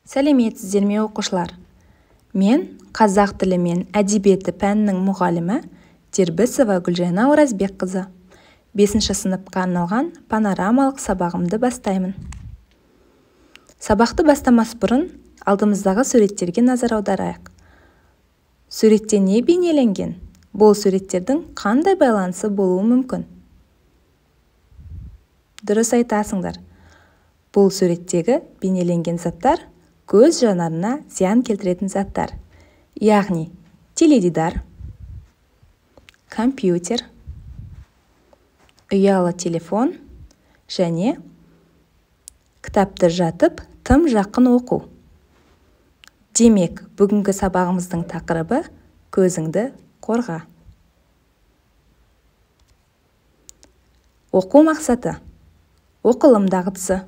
Сәлеметсіздер ме оқушылар? Мен қазақ тілі мен әдебиеті пәнінің мұғалімі Дербісова Гүлжайна Оразбекқызы. 5-ші сыныпқа арналған панорамалық сабағымды бастаймын. Сабақты бастамас бұрын алдымыздағы суреттерге назар аударайық. Суретте не бейнеленген? Бұл суреттердің қандай байланысы болуы мүмкін? Дұрыс айтасыңдар. Бұл суреттегі бейнеленген заттар көз жанарына зиян келтіретін заттар. Яғни теледидар, компьютер, ұялы телефон және кітапты жатып тым жақын оқу. Демек, бүгінгі сабағымыздың тақырыбы көзіңді қорға. Оқу мақсаты. Оқылым дағдысы.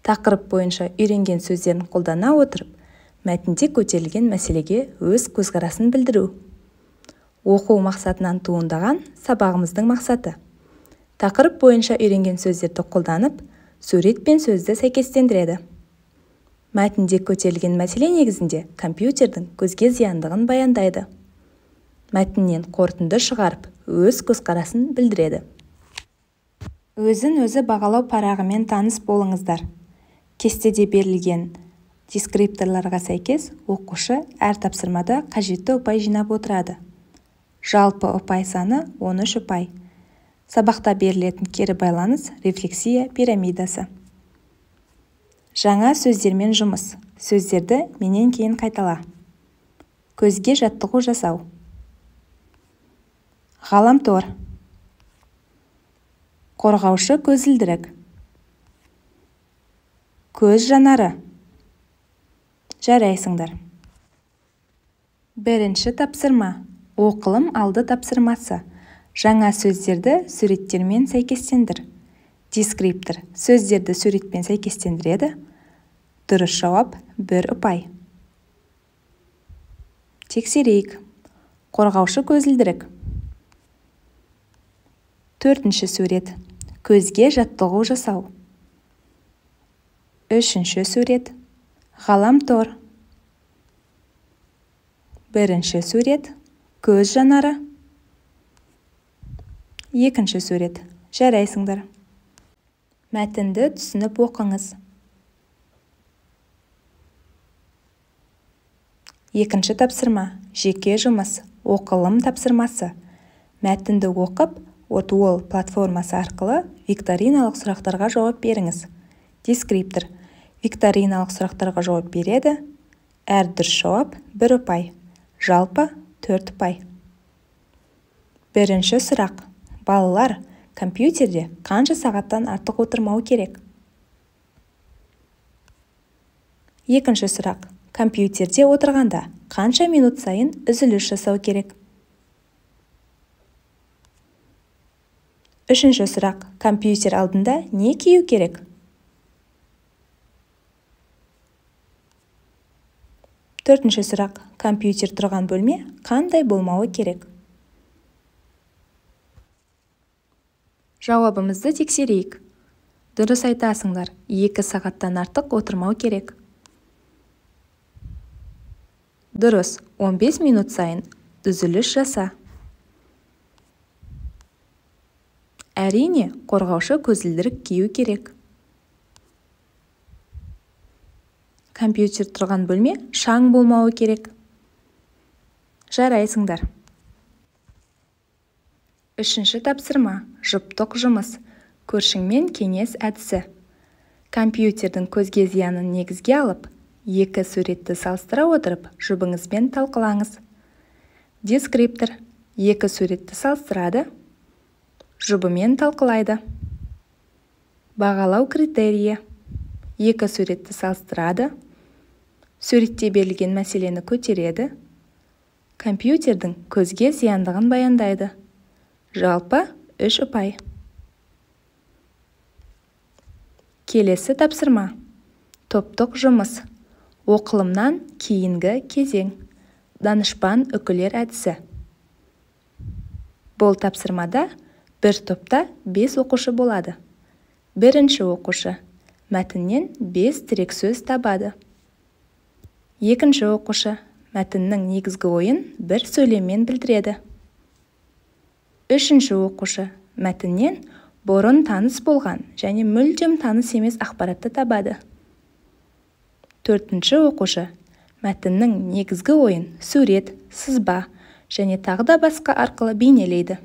Тақырып бойынша үйренген сөздерін қолдана отырып, мәтінде көтерілген мәселеге өз көзқарасын білдіру. Оқу мақсатынан туындаған сабағымыздың мақсаты. Тақырып бойынша үйренген сөздерді қолданып, сурет пен сөзді сәйкестендіреді. Мәтінде көтерілген мәселе негізінде компьютердің көзге зияндығын баяндайды. Мәтіннен қорытынды шығарып, өз көзқарасын білдіреді. Өзін-өзі бағалау парағымен таныс болыңыздар. Кестеде берілген дескрипторларға сәйкес оқушы әр тапсырмада қажетті ұпай жинап отырады. Жалпы ұпай саны 13 ұпай. Сабақта берілетін кері байланыс рефлексия пирамидасы. Жаңа сөздермен жұмыс. Сөздерді менен кейін қайтала. Көзге жаттығу жасау. Ғаламтор. Қорғаушы көзілдірік. Көз жанары. Жарайсыңдар. Бірінші тапсырма. Оқылым алды тапсырмасы. Жаңа сөздерді суреттермен сәйкестендір. Дескриптор сөздерді суретпен сәйкестендіреді. Дұрыс жауап 1 ұпай. Тексерейік. Қорғаушы көзілдірік. 4-ші сурет. Көзге жаттығу жасау. 3-ші сурет. Ғаламтор. 1-ші сурет. Көз жанары. 2-ші сурет. Жарайсыңдар. Мәтінді түсініп оқыңыз. 2-ші тапсырма. Жеке жұмыс. Оқылым тапсырмасы. Мәтінді оқып, Wordwall платформасы арқылы викториналық сұрақтарға жауап беріңіз. Дескриптор викториналық сұрақтарға жауап береді. Әр дұрыс жауап 1 ұпай. Жалпы 4 ұпай. 1-ші сұрақ. Балалар компьютерде қанша сағаттан артық отырмау керек? 2-ші сұрақ. Компьютерде отырғанда қанша минут сайын үзіліс жасау керек? 3-ші сұрақ. Компьютер алдында не кию керек? 4-ші сұрақ. Компьютер тұрған бөлме қандай болмауы керек? Жауабымызды тексерейік. Дұрыс айтасыңдар. 2 сағаттан артық отырмау керек. Дұрыс. 15 минут сайын үзіліс жаса. Әрине, қорғаушы көзілдірік кию керек. Компьютер тұрған бөлме шаң болмауы керек. Жарайсыңдар. 3-ші тапсырма. Жұптық жұмыс. Көршіңмен кеңес әдісі. Компьютердің көзге зиянын негізге алып, 2 суретті салыстыра отырып, жұбыңызбен талқылаңыз. Дескриптор 2 суретті салыстырады, жұбымен талқылайды. Бағалау критерийі. 2 суретті салыстырады, суретте берілген мәселені көтереді, компьютердің көзге зияндығын баяндайды. Жалпы 3 ұпай. Келесі тапсырма. Топтық жұмыс. Оқылымнан кейінгі кезең. Данышпан үкілер әдісі. Бұл тапсырмада бір топта 5 оқушы болады. Бірінші оқушы мәтіннен 5 тірек сөз табады. Екінші оқушы мәтіннің негізгі ойын бір сөйлеммен білдіреді. Үшінші оқушы мәтіннен бұрын таныс болған және мүлдем таныс емес ақпаратты табады. Төртінші оқушы мәтіннің негізгі ойын сурет, сызба және тағы да басқа арқылы бейнелейді.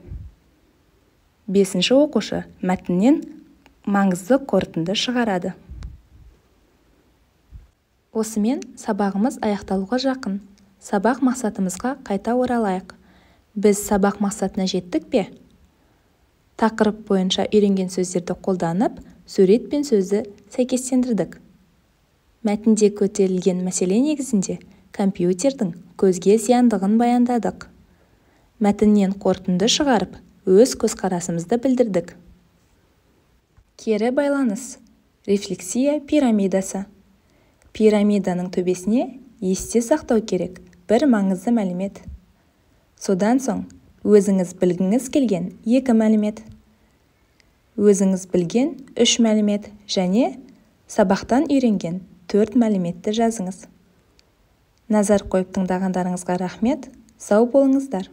Бесінші оқушы мәтіннен маңызды қорытынды шығарады. Осымен сабағымыз аяқталуға жақын. Сабақ мақсатымызға қайта оралайық. Біз сабақ мақсатына жеттік пе? Тақырып бойынша үйренген сөздерді қолданып, сурет пен сөзді сәйкестендірдік. Мәтінде көтерілген мәселе негізінде компьютердің көзге зияндығын баяндадық. Мәтіннен қорытынды шығарып, өз көзқарасымызды білдірдік. Кері байланыс. Рефлексия пирамидасы. Пирамиданың төбесіне есте сақтау керек бір маңызды мәлімет. Содан соң өзіңіз білгіңіз келген 2 мәлімет. Өзіңіз білген 3 мәлімет және сабақтан үйренген 4 мәліметті жазыңыз. Назар қойып тыңдағандарыңызға рахмет. Сау болыңыздар.